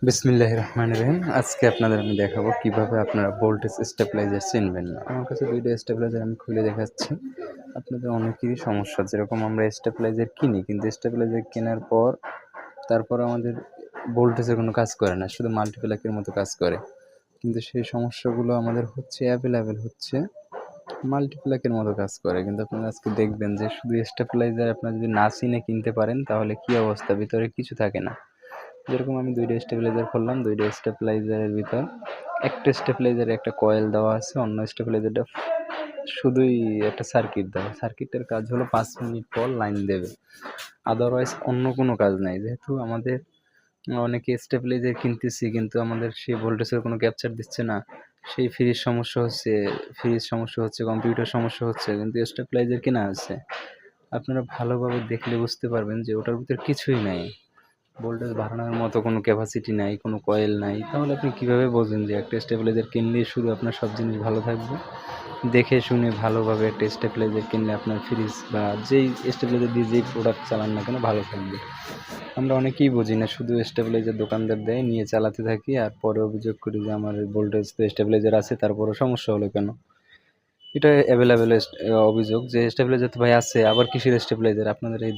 বিসমিল্লাহির রহমানির রহিম। আজকে আপনাদের আমি দেখাবো কিভাবে আপনারা ভোল্টেজ স্টেবিলাইজার চিনবেন না। আমার কাছে ২টা স্টেবিলাইজার আমি খুলে দেখাচ্ছি। আপনাদের অনেকেরই সমস্যা, যেরকম আমরা স্টেবিলাইজার কিনি, কিন্তু স্টেবিলাইজার কেনার পর তারপর আমাদের ভোল্টেজের কোনো কাজ করে না, শুধু মাল্টিপ্লাকের মতো কাজ করে। কিন্তু সেই সমস্যাগুলো আমাদের হচ্ছে অ্যাভেলেবেল হচ্ছে মাল্টিপ্লাকের মতো কাজ করে। কিন্তু আপনারা আজকে দেখবেন যে শুধু স্টেবিলাইজার আপনারা যদি না চিনে কিনতে পারেন তাহলে কী অবস্থা, ভিতরে কিছু থাকে না। যেরকম আমি 2টা স্টেবিলাইজার খুললাম, 2টা স্টেবিলাইজারের ভিতর একটা স্টেবিলাইজারে একটা কয়েল দেওয়া আছে, অন্য স্টেবিলাইজারটা শুধুই একটা সার্কিট দেওয়া। সার্কিটের কাজ হলো 5 মিনিট পর লাইন দেবে, আদারওয়াইজ অন্য কোনো কাজ নাই। যেহেতু আমাদের অনেকে স্টেবিলাইজার কিনতেছি কিন্তু আমাদের সেই ভোল্টেজের কোনো ক্যাপচার দিচ্ছে না, সেই ফ্রিজ সমস্যা হচ্ছে, কম্পিউটার সমস্যা হচ্ছে, কিন্তু স্টেবিলাইজার কেনা আছে। আপনারা ভালোভাবে দেখলে বুঝতে পারবেন যে ওটার ভিতরে কিছুই নাই, ভোল্টেজ বাড়ানোর মতো কোনো ক্যাপাসিটি নাই, কোনো কয়েল নাই। তাহলে আপনি কীভাবে বোঝেন যে একটা স্টেবিলাইজার কিনলেই শুধু আপনার সব জিনিস ভালো থাকবে? দেখে শুনে ভালোভাবে একটা স্টেবিলাইজার কিনলে আপনার ফ্রিজ বা যেই স্টেবিলাইজার দিয়ে যেই প্রোডাক্ট চালান না কেন ভালো থাকবে। আমরা অনেকেই বুঝি না, শুধু স্টেবিলাইজার দোকানদার দেয়, নিয়ে চালাতে থাকি, আর পরে অভিযোগ করি যে আমার ভোল্টেজ তো স্টেবিলাইজার আছে তারপরও সমস্যা হলো কেন। এটা অ্যাভেলেবেল অভিযোগ যে স্টেবিলাইজার তো ভাই আছে, আবার কিসের স্টেবিলাইজার? আপনাদের এই